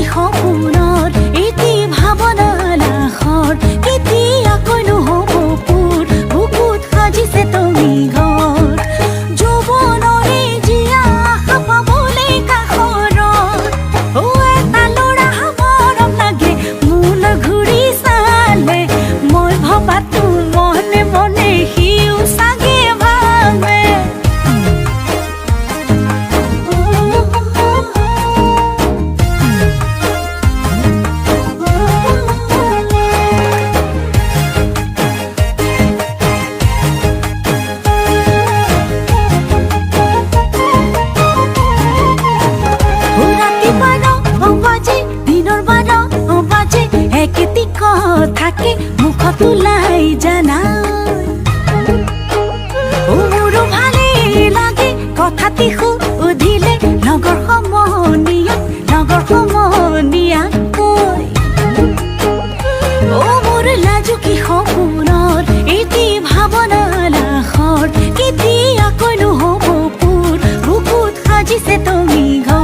সপোনৰ এটি ভাৱনা লাখৰ কেতিয়াকৈ নহ'ব পুৰ বুকুত সাজিছে তুমি ঘৰ যৌৱনৰে জীয়া আশা পাবলৈ কাষৰত এটা ল'ৰা মৰম লাগে মোলৈ ঘূৰি চালে মই ভবাতো মনে মনে সিও চাগে ভাবে থাকে মুখত ওলাই জানা মোৰো ভালেই লাগে কথাটি সুধিলে লগৰ সমনীয়াকৈ মোৰ লাজুকী সপোনৰ এটি ভাৱনা লাখৰ কেতিয়াকৈ নহ'ব পুৰ বুকুত সাজিছে তুমি ঘৰ